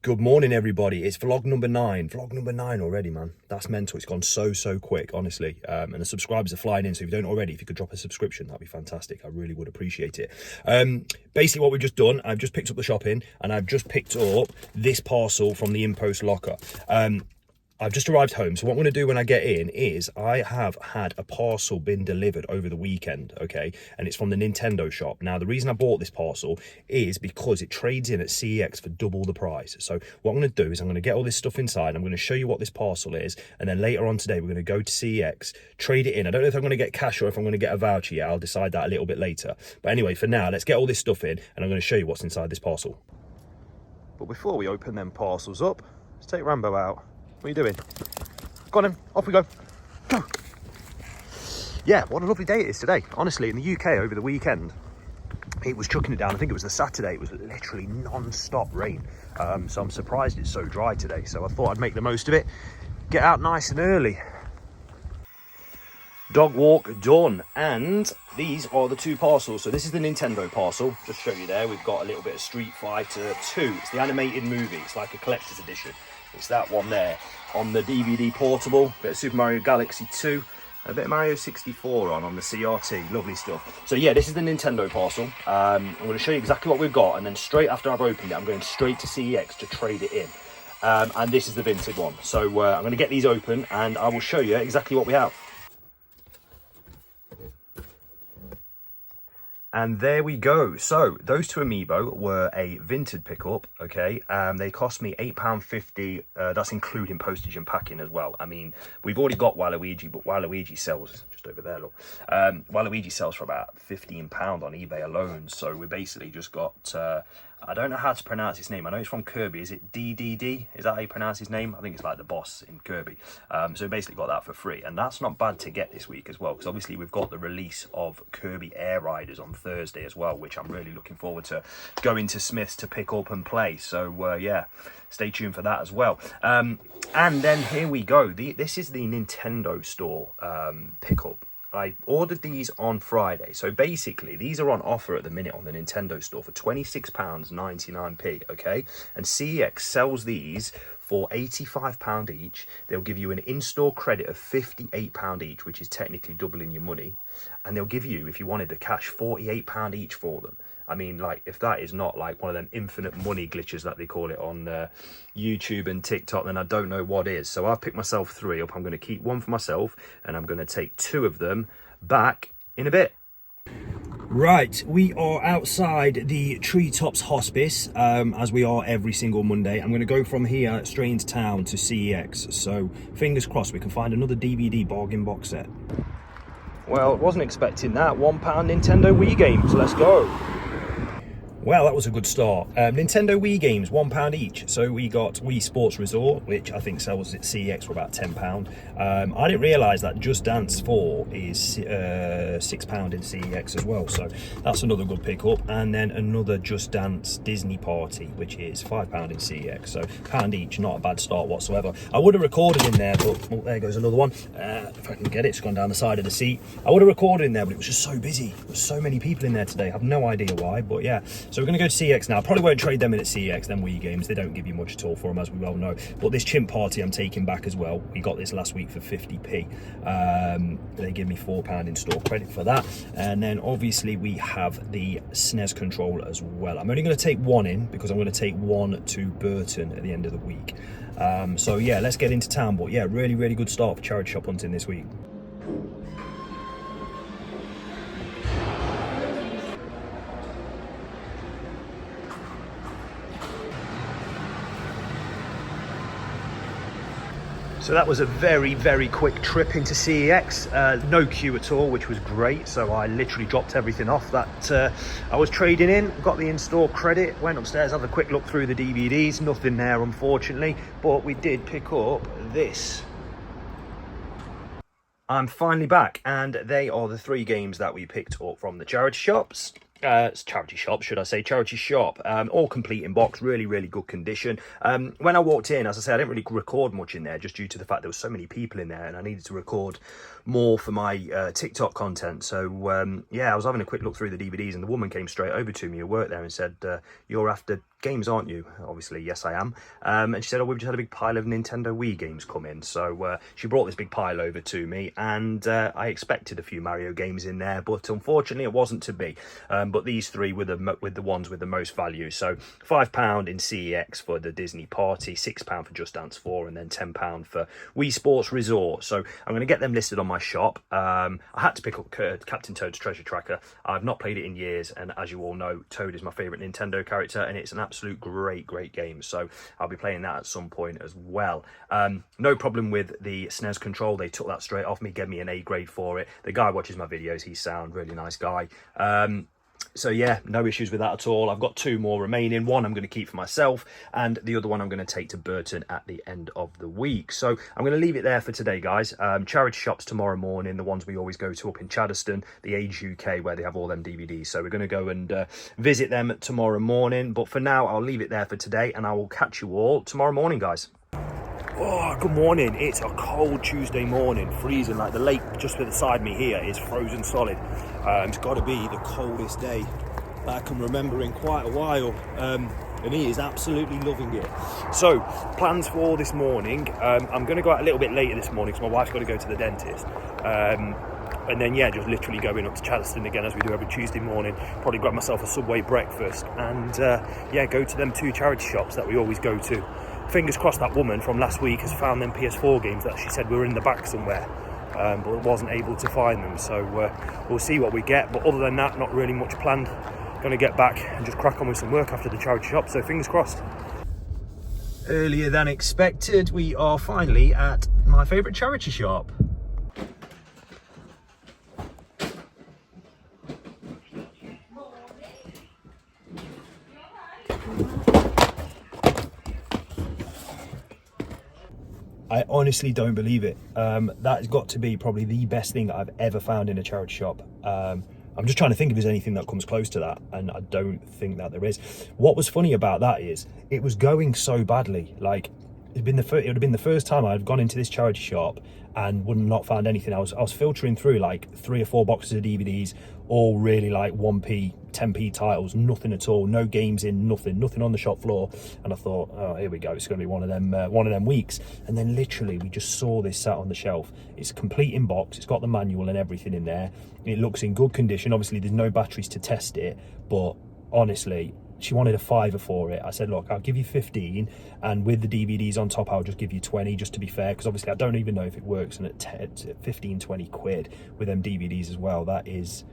Good morning, everybody. It's vlog number 9. Vlog number 9 already, man. That's mental. It's gone so quick, honestly. And the subscribers are flying in. So if you don't already, if you could drop a subscription, that'd be fantastic. I really would appreciate it. Basically, what we've just done, I've just picked up the shopping and I've just picked up this parcel from the InPost locker. I've just arrived home, so what I'm going to do when I get in is I have had a parcel been delivered over the weekend, okay? And it's from the Nintendo shop. Now, the reason I bought this parcel is because it trades in at CEX for double the price. So what I'm going to do is I'm going to get all this stuff inside. I'm going to show you what this parcel is. And then later on today, we're going to go to CEX, trade it in. I don't know if I'm going to get cash or if I'm going to get a voucher yet. I'll decide that a little bit later. But anyway, for now, let's get all this stuff in and I'm going to show you what's inside this parcel. But before we open them parcels up, let's take Rambo out. What are you doing? Go on then, off we go. Go. Yeah, what a lovely day it is today. Honestly, in the UK over the weekend, it was chucking it down. I think it was the Saturday. It was literally non-stop rain. So I'm surprised it's so dry today. So I thought I'd make the most of it. Get out nice and early. Dog walk done. And these are the two parcels. So this is the Nintendo parcel. Just show you there. We've got a little bit of Street Fighter 2. It's the animated movie. It's like a collector's edition. It's that one there on the DVD portable. Bit of Super Mario Galaxy 2. A bit of Mario 64 on the CRT. Lovely stuff. So yeah, this is the Nintendo parcel. I'm going to show you exactly what we've got. And then straight after I've opened it, I'm going straight to CEX to trade it in. And this is the vintage one. So I'm going to get these open and I will show you exactly what we have. And there we go. So those two amiibo were a vintage pickup, okay? They cost me £8.50. That's including postage and packing as well. I mean, we've already got Waluigi, but Waluigi sells just over there, look. Waluigi sells for about £15 on eBay alone. So we basically just got, I don't know how to pronounce his name. I know it's from Kirby. Is it DDD? Is that how you pronounce his name? I think it's like the boss in Kirby. So we basically got that for free. And that's not bad to get this week as well, because obviously we've got the release of Kirby Air Riders on Thursday as well, which I'm really looking forward to going to Smith's to pick up and play. So yeah, stay tuned for that as well. And then here we go. This is the Nintendo store pickup. I ordered these on Friday. So basically, these are on offer at the minute on the Nintendo store for £26.99, okay? And CEX sells these for £85 each. They'll give you an in-store credit of £58 each, which is technically doubling your money. And they'll give you, if you wanted the cash, £48 each for them. I mean, like, if that is not like one of them infinite money glitches that they call it on YouTube and TikTok, then I don't know what is. So I've picked myself 3 up. I'm going to keep 1 for myself, and I'm going to take 2 of them back in a bit. Right, we are outside the Treetops Hospice, as we are every single Monday. I'm going to go from here straight into town to CEX. So fingers crossed we can find another DVD bargain box set. Well, wasn't expecting that. £1 Nintendo Wii games. Let's go. Well, that was a good start. Nintendo Wii games, £1 each. So we got Wii Sports Resort, which I think sells at CEX for about £10. I didn't realise that Just Dance 4 is £6 in CEX as well. So that's another good pickup. And then another Just Dance Disney Party, which is £5 in CEX. So £1 each, not a bad start whatsoever. I would have recorded in there, but oh, there goes another one. If I can get it, it's gone down the side of the seat. I would have recorded in there, but it was just so busy. There were so many people in there today. I have no idea why, but yeah. So we're going to go to CEX now. Probably won't trade them in at CEX, them Wii games. They don't give you much at all for them, as we well know. But this Chimp Party I'm taking back as well. We got this last week for 50p. They give me £4 in store credit for that. And then obviously we have the SNES controller as well. I'm only going to take 1 in because I'm going to take 1 to Burton at the end of the week. So yeah, let's get into town. But yeah, really good start for charity shop hunting this week. So that was a very quick trip into CEX, no queue at all, which was great. So I literally dropped everything off that I was trading in, got the in-store credit, went upstairs, had a quick look through the DVDs, nothing there unfortunately, but we did pick up this. I'm finally back, and they are the 3 games that we picked up from the charity shops. Charity shop, should I say, charity shop. All complete in box, really good condition. When I walked in, as I said, I didn't really record much in there just due to the fact there was so many people in there and I needed to record more for my TikTok content. So yeah, I was having a quick look through the DVDs and the woman came straight over to me who worked there and said, you're after games, aren't you? Obviously, yes, I am. And she said, oh, we've just had a big pile of Nintendo Wii games come in. So she brought this big pile over to me, and I expected a few Mario games in there, but unfortunately it wasn't to be. But these three were the ones with the most value. So £5 in CEX for the Disney Party, £6 for Just Dance 4, and then £10 for Wii Sports Resort. So I'm going to get them listed on my shop. I had to pick up Captain Toad's Treasure Tracker. I've not played it in years, and as you all know, Toad is my favourite Nintendo character, and it's an absolute great game. So I'll be playing that at some point as well. No problem with the SNES control. They took that straight off me, gave me an A grade for it. The guy watches my videos, he's sound, really nice guy. So yeah, no issues with that at all. I've got 2 more remaining. One I'm going to keep for myself, and the other one I'm going to take to Burton at the end of the week. So I'm going to leave it there for today, guys. Charity shops tomorrow morning, the ones we always go to up in Chaddeston, the Age UK, where they have all them DVDs. So we're going to go and visit them tomorrow morning. But for now, I'll leave it there for today, and I will catch you all tomorrow morning, guys. Oh, good morning. It's a cold Tuesday morning, freezing. Like the lake just beside me here is frozen solid. It's got to be the coldest day that I can remember in quite a while. And he is absolutely loving it. So, plans for this morning. I'm going to go out a little bit later this morning because my wife's got to go to the dentist. And then, yeah, just literally going up to Chaddeston again as we do every Tuesday morning. Probably grab myself a Subway breakfast and, yeah, go to them 2 charity shops that we always go to. Fingers crossed that woman from last week has found them PS4 games that she said were in the back somewhere, but wasn't able to find them. So we'll see what we get. But other than that, not really much planned. Going to get back and just crack on with some work after the charity shop. So fingers crossed. Earlier than expected, we are finally at my favourite charity shop. I honestly don't believe it. That's got to be probably the best thing that I've ever found in a charity shop. I'm just trying to think if there's anything that comes close to that, and I don't think that there is. What was funny about that is it was going so badly. Like it would have been the first time I'd gone into this charity shop and would not found anything. I was filtering through like 3 or 4 boxes of DVDs, all really like 1p, 10p titles, nothing at all, no games in, nothing on the shop floor. And I thought, oh, here we go, it's going to be one of them weeks. And then literally we just saw this sat on the shelf. It's complete in box, it's got the manual and everything in there. It looks in good condition. Obviously there's no batteries to test it, but honestly, she wanted a £5 for it. I said, look, I'll give you 15, and with the DVDs on top, I'll just give you 20, just to be fair, because obviously I don't even know if it works. And at 15, 20 quid with them DVDs as well, that's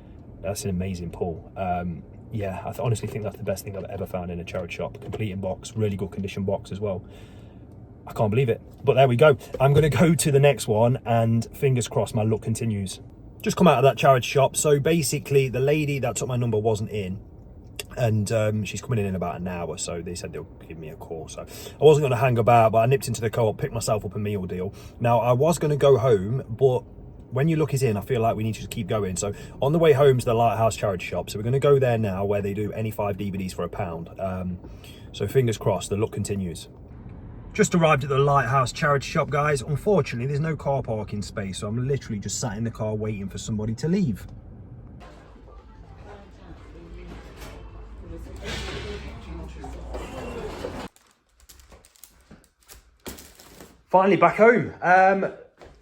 an amazing pull. Yeah, I honestly think that's the best thing I've ever found in a charity shop. Complete in box, really good condition box as well. I can't believe it, but there we go. I'm going to go to the next one, and fingers crossed my luck continues. Just come out of that charity shop. So basically, the lady that took my number wasn't in, and she's coming in about an hour, so they said they'll give me a call. So I wasn't going to hang about, but I nipped into the co-op, picked myself up a meal deal. Now I was going to go home, but when your luck is in, I feel like we need to just keep going. So on the way home to the Lighthouse charity shop, so we're going to go there now, where they do any 5 DVDs for £1. So fingers crossed, the luck continues. Just arrived at the Lighthouse charity shop, guys. Unfortunately, there's no car parking space, so I'm literally just sat in the car waiting for somebody to leave. Finally back home.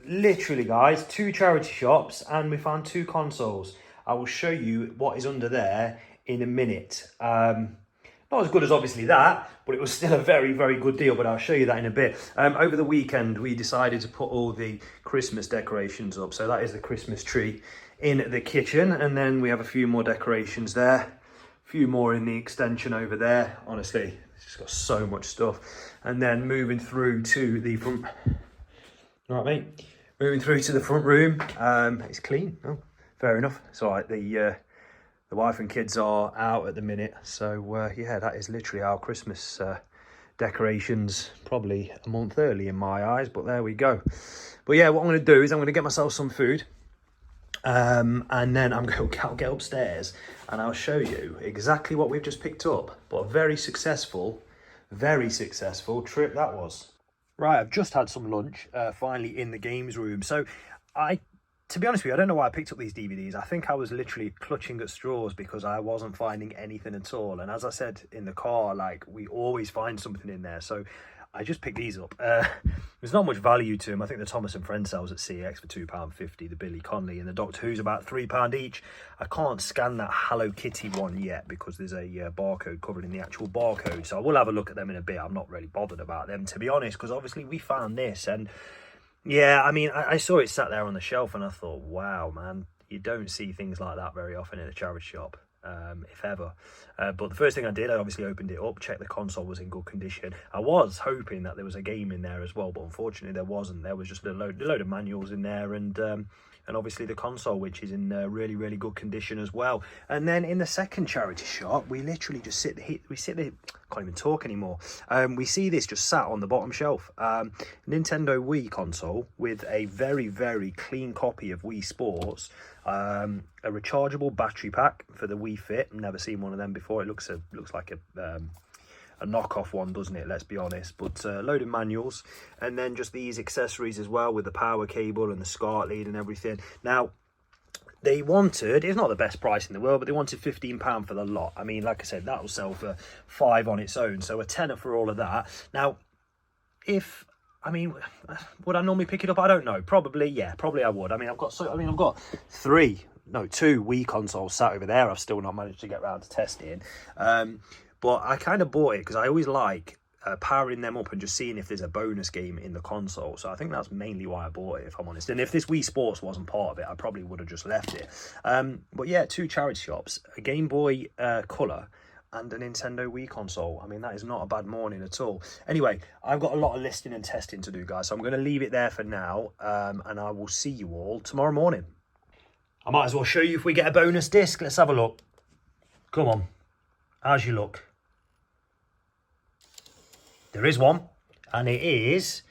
Literally, guys, 2 charity shops, and we found 2 consoles. I will show you what is under there in a minute. Not as good as obviously that, but it was still a very good deal, but I'll show you that in a bit. Over the weekend, we decided to put all the Christmas decorations up. So that is the Christmas tree in the kitchen, and then we have a few more decorations there, a few more in the extension over there. Honestly, it's just got so much stuff. And then moving through to the front. All right, mate. Moving through to the front room. It's clean. Oh, fair enough. It's all right. The wife and kids are out at the minute, so yeah, that is literally our Christmas decorations. Probably a month early in my eyes, but there we go. But yeah, what I'm going to do is I'm going to get myself some food, and then I'll get upstairs and I'll show you exactly what we've just picked up. But a very successful trip that was. Right, I've just had some lunch, finally in the games room. So I to be honest with you, I don't know why I picked up these DVDs. I think I was literally clutching at straws because I wasn't finding anything at all. And as I said in the car, like, we always find something in there. So I just picked these up. There's not much value to them. I think the Thomas and Friend sells at CEX for £2.50, the Billy Connolly, and the Doctor Who's about £3 each. I can't scan that Hello Kitty one yet because there's a barcode covered in the actual barcode. So I will have a look at them in a bit. I'm not really bothered about them, to be honest, because obviously we found this. And yeah, I mean, I saw it sat there on the shelf and I thought, wow, man, you don't see things like that very often in a charity shop. If ever. But the first thing I did, I obviously opened it up, checked the console was in good condition. I was hoping that there was a game in there as well, but unfortunately there wasn't. There was just a load of manuals in there, and obviously the console, which is in really, really good condition as well. And then in the second charity shop, we literally just sit there, can't even talk anymore. We see this just sat on the bottom shelf. Nintendo Wii console with a very, very clean copy of Wii Sports. A rechargeable battery pack for the Wii Fit. Never seen one of them before. It looks like a knockoff one, doesn't it? Let's be honest. But a load of manuals, and then just these accessories as well with the power cable and the SCART lead and everything. Now, they wanted, it's not the best price in the world, but they wanted £15 for the lot. I mean, like I said, that will sell for £5 on its own, so a tenner for all of that. Now, would I normally pick it up? I don't know. Probably, yeah. Probably I would. I mean, I've got two Wii consoles sat over there. I've still not managed to get around to testing. But I kind of bought it because I always like powering them up and just seeing if there's a bonus game in the console. So I think that's mainly why I bought it, if I'm honest. And if this Wii Sports wasn't part of it, I probably would have just left it. But yeah, two charity shops, a Game Boy Color and a Nintendo Wii console. I mean, that is not a bad morning at all. Anyway, I've got a lot of listing and testing to do, guys, so I'm going to leave it there for now, and I will see you all tomorrow morning. I might as well show you if we get a bonus disc. Let's have a look. Come on. How's your luck? There is one, and it is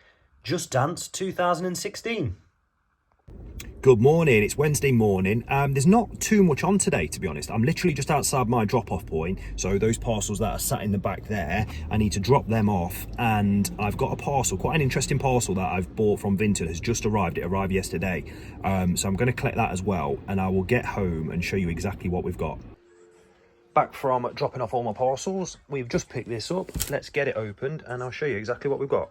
Just Dance 2016. Good morning, it's Wednesday morning. There's not too much on today, to be honest. I'm literally just outside my drop-off point, so those parcels that are sat in the back there, I need to drop them off, and I've got a parcel, quite an interesting parcel that I've bought from Vinted, has just arrived. It arrived yesterday, so I'm going to collect that as well, and I will get home and show you exactly what we've got. Back from dropping off all my parcels, we've just picked this up. Let's get it opened, and I'll show you exactly what we've got.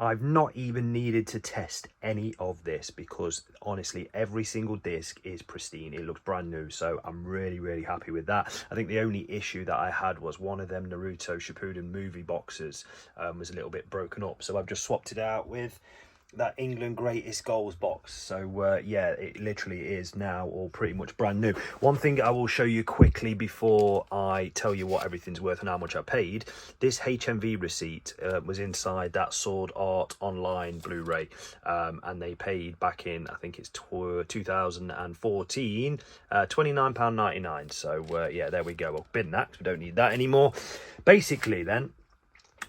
I've not even needed to test any of this because honestly every single disc is pristine. It looks brand new, so I'm really, really happy with that. I think the only issue that I had was one of them Naruto Shippuden movie boxes was a little bit broken up, so I've just swapped it out with that England Greatest Goals box. So yeah, it literally is now all pretty much brand new. One thing I will show you quickly before I tell you what everything's worth and how much I paid, this HMV receipt was inside that Sword Art Online Blu-ray, and they paid back in, I think it's 2014, £29.99. So yeah, there we go. Well, bin that, 'cause we don't need that anymore. Basically then,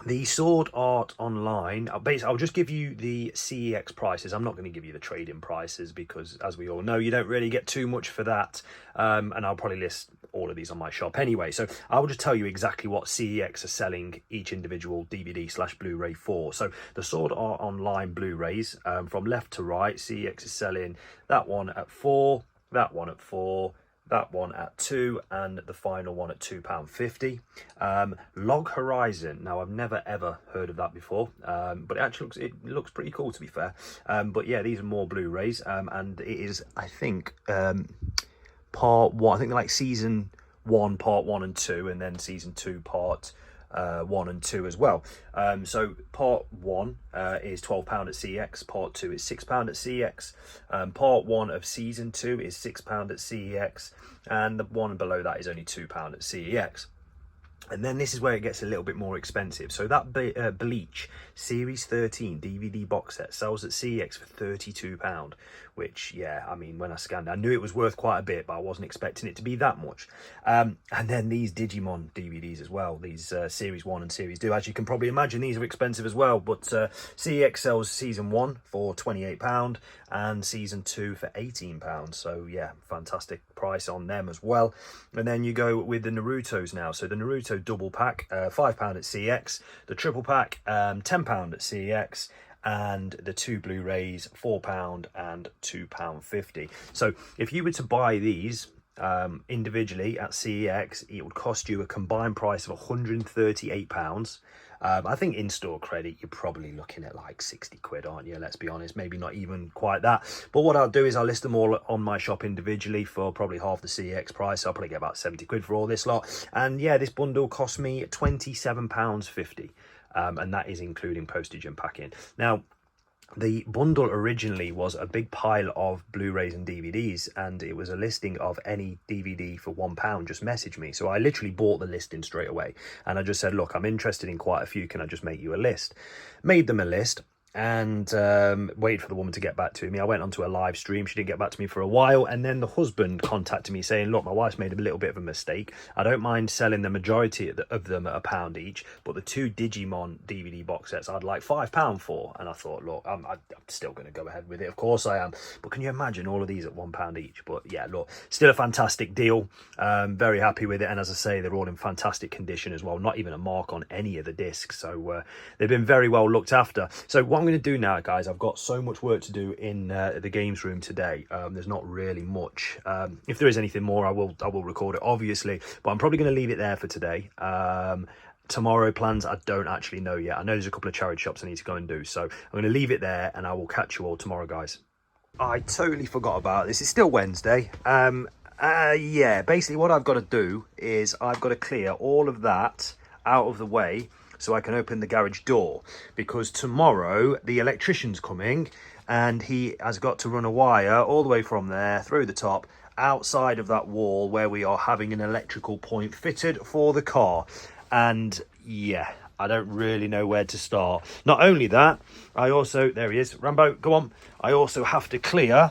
the Sword Art Online, I'll just give you the CEX prices. I'm not going to give you the trade-in prices because, as we all know, you don't really get too much for that. And I'll probably list all of these on my shop anyway. So I will just tell you exactly what CEX are selling each individual DVD/Blu-ray for. So the Sword Art Online Blu-rays, from left to right, CEX is selling that one at £4, that one at £4, that one at £2, and the final one at £2.50. Log Horizon. Now, I've never ever heard of that before, but it looks pretty cool, to be fair. But yeah, these are more Blu-rays, and it is, I think, part one. I think they're like season 1, part 1 and 2, and then season 2, part 1 and 2 as well. So part 1 is £12 at CEX, part 2 is £6 at CEX, part 1 of season 2 is £6 at CEX, and the one below that is only £2 at CEX. And then this is where it gets a little bit more expensive. So that Bleach Series 13 DVD box set sells at CEX for £32, which, yeah, I mean, when I scanned, I knew it was worth quite a bit, but I wasn't expecting it to be that much. And then these Digimon DVDs as well, these Series 1 and Series 2. As you can probably imagine, these are expensive as well, but CEX sells Season 1 for £28 and Season 2 for £18. So, yeah, fantastic price on them as well. And then you go with the Narutos now. So the Naruto double pack, £5 at CEX, the triple pack, £10 at CEX, and the 2 Blu-rays, £4 and £2.50. So if you were to buy these individually at CEX, it would cost you a combined price of £138. I think in-store credit, you're probably looking at like 60 quid, aren't you? Let's be honest, maybe not even quite that. But what I'll do is I'll list them all on my shop individually for probably half the CEX price. So I'll probably get about 70 quid for all this lot. And yeah, this bundle cost me £27.50. And that is including postage and packing. Now, the bundle originally was a big pile of Blu-rays and DVDs, and it was a listing of any DVD for £1. Just message me. So I literally bought the listing straight away, and I just said, look, I'm interested in quite a few. Can I just make you a list? Made them a list, and waited for the woman to get back to me. I went onto a live stream. She didn't get back to me for a while, and then the husband contacted me saying, look, my wife's made a little bit of a mistake. I don't mind selling the majority of them at £1 each, but the 2 Digimon DVD box sets I'd like £5 for. And I thought, look, I'm still going to go ahead with it. Of course I am. But can you imagine all of these at £1 each? But yeah, look, still a fantastic deal. Very happy with it. And as I say, they're all in fantastic condition as well. Not even a mark on any of the discs. So they've been very well looked after. So what I'm going to do now, guys, I've got so much work to do in the games room today. There's not really much. If there is anything more, I will record it, obviously, but I'm probably going to leave it there for today. Tomorrow plans, I don't actually know yet. I know there's a couple of charity shops I need to go and do, so I'm going to leave it there, and I will catch you all tomorrow, guys. I totally forgot about this. It's still Wednesday. Yeah, basically what I've got to do is I've got to clear all of that out of the way so I can open the garage door, because tomorrow the electrician's coming and he has got to run a wire all the way from there through the top outside of that wall where we are having an electrical point fitted for the car. And yeah, I don't really know where to start. Not only that, I also, there he is, Rambo, go on. I also have to clear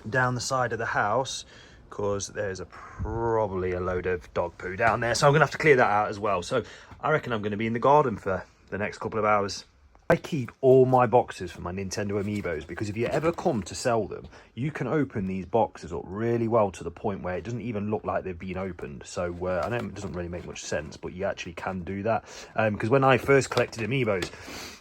down the side of the house because there's probably a load of dog poo down there, so I'm gonna have to clear that out as well. So I reckon I'm gonna be in the garden for the next couple of hours. I keep all my boxes for my Nintendo Amiibos because if you ever come to sell them, you can open these boxes up really well to the point where it doesn't even look like they've been opened. So I know it doesn't really make much sense, but you actually can do that. Because when I first collected Amiibos,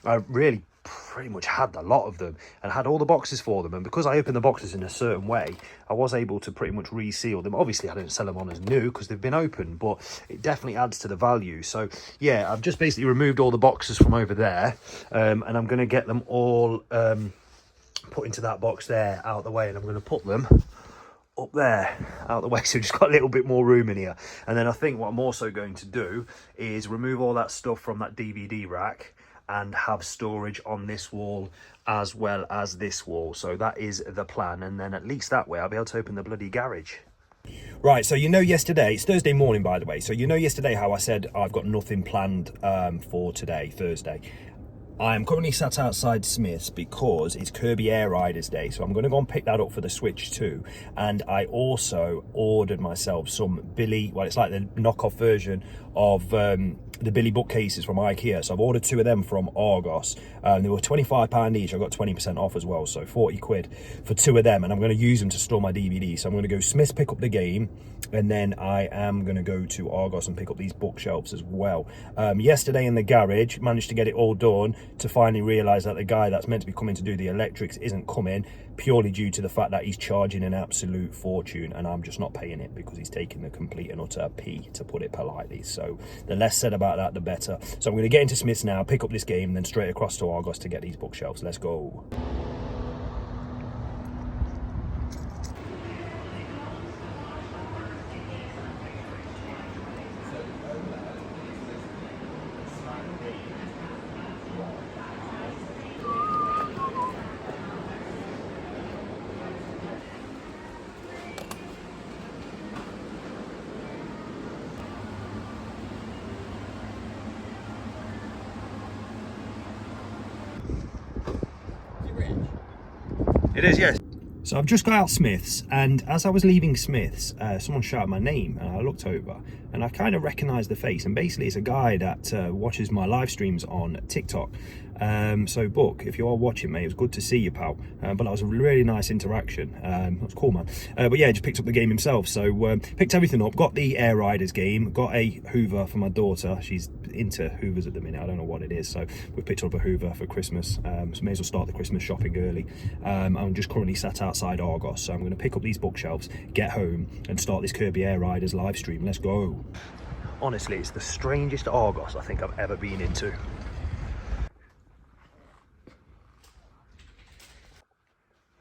I really pretty much had a lot of them and had all the boxes for them, and because I opened the boxes in a certain way, I was able to pretty much reseal them. Obviously I don't sell them on as new because they've been opened, but it definitely adds to the value. So yeah, I've just basically removed all the boxes from over there, and I'm going to get them all put into that box there out of the way, and I'm going to put them up there out of the way, so just got a little bit more room in here. And then I think what I'm also going to do is remove all that stuff from that DVD rack and have storage on this wall as well as this wall. So that is the plan, and then at least that way I'll be able to open the bloody garage. Right, so you know yesterday, it's Thursday morning by the way, so you know yesterday how I said I've got nothing planned for today, Thursday. I'm currently sat outside Smith's because it's Kirby Air Riders Day, so I'm going to go and pick that up for the Switch 2. And I also ordered myself some Billy, well, it's like the knockoff version of the Billy bookcases from IKEA. So I've ordered 2 of them from Argos. They were £25 each. I got 20% off as well, so 40 quid for 2 of them. And I'm going to use them to store my DVD. So I'm going to go Smith's, pick up the game, and then I am going to go to Argos and pick up these bookshelves as well. Yesterday in the garage, managed to get it all done, to finally realise that the guy that's meant to be coming to do the electrics isn't coming, purely due to the fact that he's charging an absolute fortune, and I'm just not paying it because he's taking the complete and utter pee, to put it politely. So the less said about that, the better. So I'm going to get into Smith's now, pick up this game, and then straight across to Argos to get these bookshelves. Let's go. It is, yes. So I've just got out Smith's, and as I was leaving Smith's, someone shouted my name, and I looked over, and I kind of recognised the face. And basically, it's a guy that watches my live streams on TikTok, So Book, if you are watching, mate, it was good to see you, pal. But that was a really nice interaction. That was cool, man. But yeah, just picked up the game himself. So picked everything up, got the Air Riders game, got a Hoover for my daughter. She's into Hoovers at the minute, I don't know what it is. So we picked up a Hoover for Christmas. So may as well start the Christmas shopping early. I'm just currently sat outside Argos, so I'm going to pick up these bookshelves, get home and start this Kirby Air Riders live stream. Let's go. Honestly, it's the strangest Argos I think I've ever been into.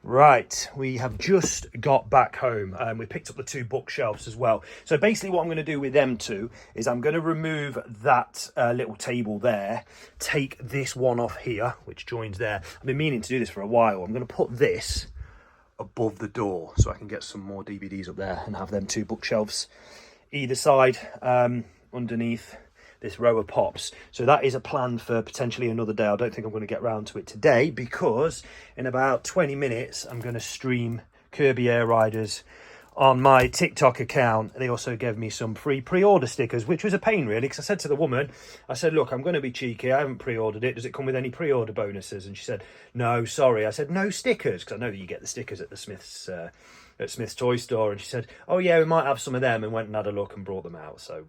Right, we have just got back home and we picked up the 2 bookshelves as well. So basically what I'm going to do with them 2 is I'm going to remove that little table there, take this one off here, which joins there. I've been meaning to do this for a while. I'm going to put this above the door so I can get some more DVDs up there and have them 2 bookshelves either side underneath this row of pops. So that is a plan for potentially another day. I don't think I'm going to get round to it today because in about 20 minutes I'm going to stream Kirby Air Riders on my TikTok account. They also gave me some free pre-order stickers, which was a pain really, because I said to the woman, I said, look, I'm going to be cheeky, I haven't pre-ordered it, does it come with any pre-order bonuses? And she said, no, sorry. I said, no stickers, because I know that you get the stickers at the Smith's toy store. And she said, oh yeah, we might have some of them, and went and had a look and brought them out. So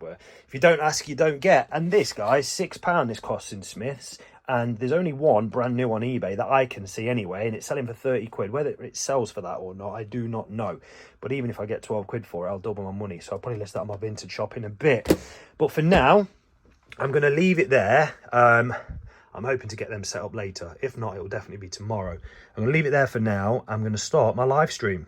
if you don't ask, you don't get. And this, guys, £6 this costs in Smith's, and there's only one brand new on eBay that I can see anyway, and it's selling for 30 quid. Whether it sells for that or not, I do not know. But even if I get 12 quid for it, I'll double my money. So I'll probably list that on my vintage shop in a bit. But for now, I'm going to leave it there. I'm hoping to get them set up later. If not, it will definitely be tomorrow. I'm going to leave it there for now. I'm going to start my live stream.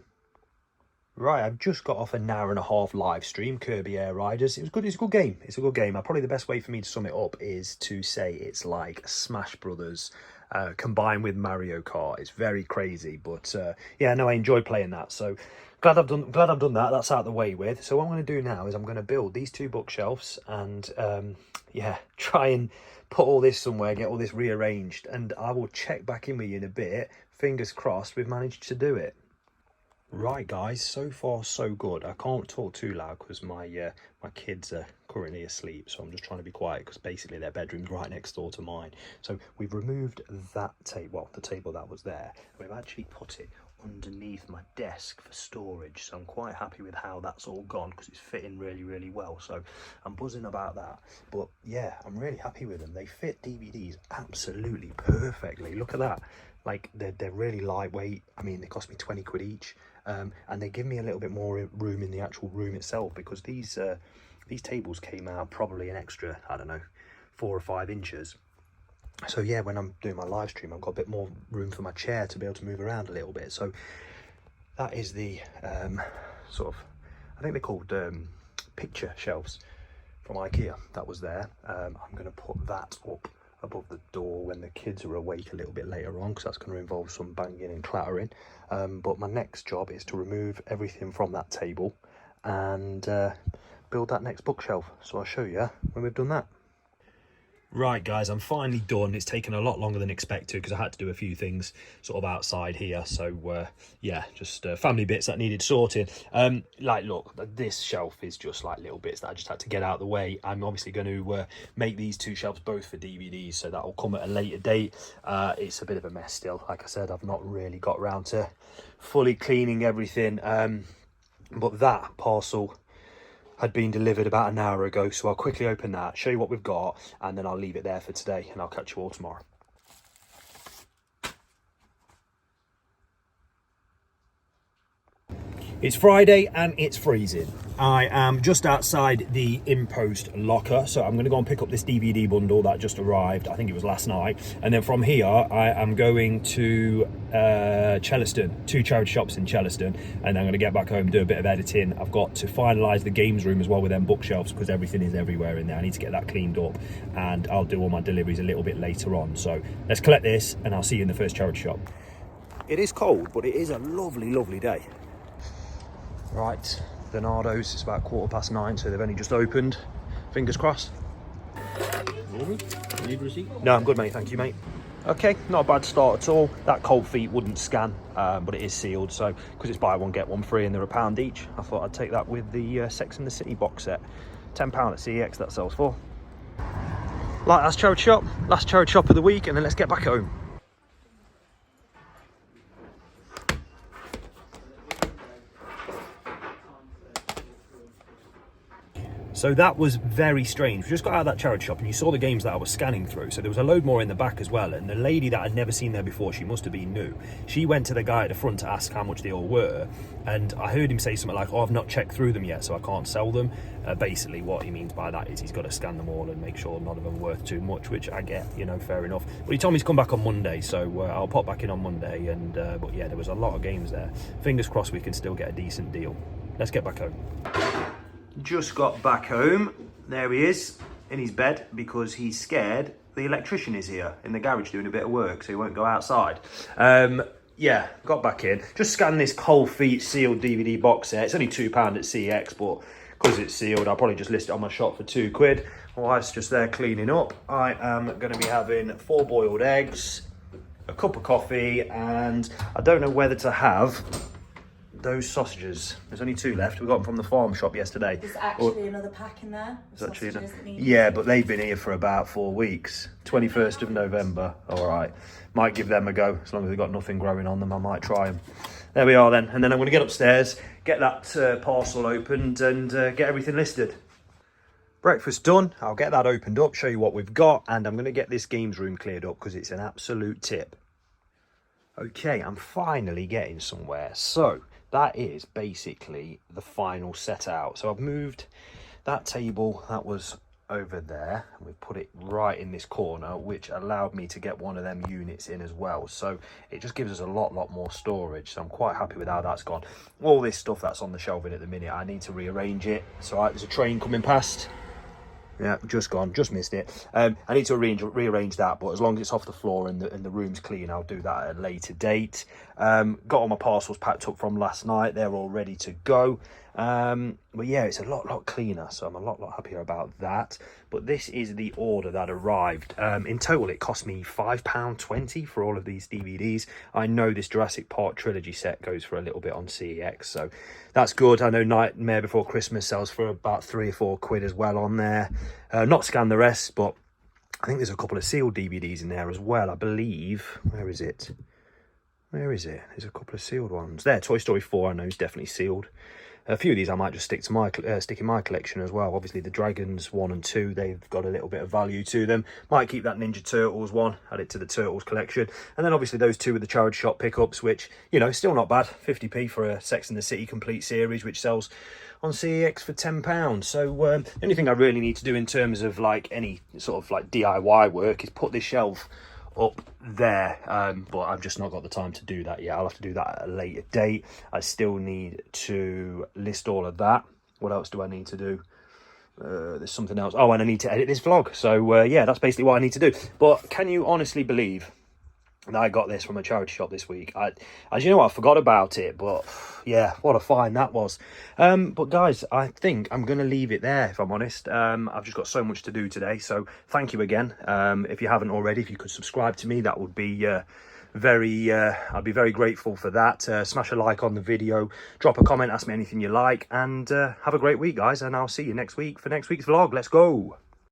Right, I've just got off an hour and a half live stream, Kirby Air Riders. It was good. It's a good game. It's a good game. Probably the best way for me to sum it up is to say it's like Smash Brothers combined with Mario Kart. It's very crazy, but yeah, no, I enjoyed playing that. So glad I've done that. That's out the way with. So what I'm going to do now is I'm going to build these 2 bookshelves and yeah, try and put all this somewhere, get all this rearranged, and I will check back in with you in a bit. Fingers crossed we've managed to do it. Right, guys, so far so good. I can't talk too loud because my kids are currently asleep, so I'm just trying to be quiet because basically their bedroom's right next door to mine. So we've removed that table, well, the table that was there, and we've actually put it underneath my desk for storage. So I'm quite happy with how that's all gone because it's fitting really, really well. So I'm buzzing about that. But yeah, I'm really happy with them. They fit DVDs absolutely perfectly. Look at that. Like they're really lightweight. I mean, they cost me 20 quid each. And they give me a little bit more room in the actual room itself because these tables came out probably an extra, I don't know, 4 or 5 inches. So yeah, when I'm doing my live stream, I've got a bit more room for my chair to be able to move around a little bit. So that is the sort of, I think they're called picture shelves from IKEA. That was there. I'm going to put that up above the door when the kids are awake a little bit later on because that's going to involve some banging and clattering. But my next job is to remove everything from that table and build that next bookshelf. So I'll show you when we've done that. Right, guys, I'm finally done. It's taken a lot longer than expected because I had to do a few things sort of outside here. So yeah, just family bits that needed sorting. Like, look, this shelf is just like little bits that I just had to get out of the way. I'm obviously going to make these 2 shelves both for DVDs, so that will come at a later date. It's a bit of a mess still. Like I said, I've not really got around to fully cleaning everything. But that parcel had been delivered about an hour ago, so I'll quickly open that, show you what we've got, and then I'll leave it there for today, and I'll catch you all tomorrow. It's Friday and it's freezing. I am just outside the InPost locker, so I'm going to go and pick up this DVD bundle that just arrived. I think it was last night. And then from here, I am going to Chellaston, 2 charity shops in Chellaston, and I'm going to get back home, do a bit of editing. I've got to finalise the games room as well with them bookshelves because everything is everywhere in there. I need to get that cleaned up, and I'll do all my deliveries a little bit later on. So let's collect this, and I'll see you in the first charity shop. It is cold, but it is a lovely, lovely day. Right, Bernardo's, it's about 9:15, so they've only just opened. Fingers crossed. Need receipt? No, I'm good, mate. Thank you, mate. Okay, not a bad start at all. That cold feet wouldn't scan, but it is sealed, so because it's buy one get one free and they're £1 each, I thought I'd take that with the Sex and the City box set. £10 at CEX that sells for. last charity shop of the week, and then let's get back home. So that was very strange. We just got out of that charity shop and you saw the games that I was scanning through. So there was a load more in the back as well. And the lady that I'd never seen there before, she must have been new. She went to the guy at the front to ask how much they all were. And I heard him say something like, oh, I've not checked through them yet, so I can't sell them. Basically, what he means by that is he's got to scan them all and make sure none of them are worth too much, which I get, you know, fair enough. But he told me he's come back on Monday, so I'll pop back in on Monday. And but yeah, there was a lot of games there. Fingers crossed we can still get a decent deal. Let's get back home. Just got back home. There he is in his bed because he's scared the electrician is here in the garage doing a bit of work, so he won't go outside. Yeah, got back in. Just scanned this Cold Feet sealed DVD box set. It's only £2 at CX, but because it's sealed, I'll probably just list it on my shop for £2. My wife's just there cleaning up. I am going to be having 4 boiled eggs, a cup of coffee, and I don't know whether to have those sausages. There's only 2 left. We got them from the farm shop yesterday. There's actually another pack in there. Yeah, but they've been here for about 4 weeks. 21st of November. All right. Might give them a go. As long as they've got nothing growing on them, I might try them. There we are then. And then I'm going to get upstairs, get that parcel opened and get everything listed. Breakfast done. I'll get that opened up, show you what we've got, and I'm going to get this games room cleared up because it's an absolute tip. Okay, I'm finally getting somewhere. So that is basically the final set out. So I've moved that table that was over there and we've put it right in this corner, which allowed me to get one of them units in as well. So it just gives us a lot more storage. So I'm quite happy with how that's gone. All this stuff that's on the shelving at the minute, I need to rearrange it. So there's a train coming past. Yeah, just gone, just missed it. I need to rearrange that, but as long as it's off the floor and the room's clean, I'll do that at a later date. Got all my parcels packed up from last night. They're all ready to go. But yeah, it's a lot cleaner, so I'm a lot happier about that. But this is the order that arrived. In total, it cost me £5.20 for all of these DVDs. I know this Jurassic Park trilogy set goes for a little bit on CEX, so that's good. I know Nightmare Before Christmas sells for about £3 or £4 as well on there. Not scanned the rest, but I think there's a couple of sealed DVDs in there as well, I believe. Where is it? Where is it? There's a couple of sealed ones. There, Toy Story 4, I know is definitely sealed. A few of these I might just stick in my collection as well. Obviously the Dragons 1 and 2, they've got a little bit of value to them. Might keep that Ninja Turtles one, add it to the Turtles collection. And then obviously those 2 with the charity shop pickups, which, you know, still not bad. 50p for a Sex and the City complete series, which sells on CEX for £10. So the only thing I really need to do in terms of like any sort of like DIY work is put this shelf up there, but I've just not got the time to do that yet. I'll have to do that at a later date. I still need to list all of that. What else do I need to do? There's something else. Oh, and I need to edit this vlog. So yeah, that's basically what I need to do. But can you honestly believe that I got this from a charity shop this week? As you know, I forgot about it, but yeah, what a find that was. But guys, I think I'm going to leave it there, if I'm honest. I've just got so much to do today, so thank you again. If you haven't already, if you could subscribe to me, that would be I'd be very grateful for that. Smash a like on the video, drop a comment, ask me anything you like, and have a great week, guys, and I'll see you next week for next week's vlog. Let's go.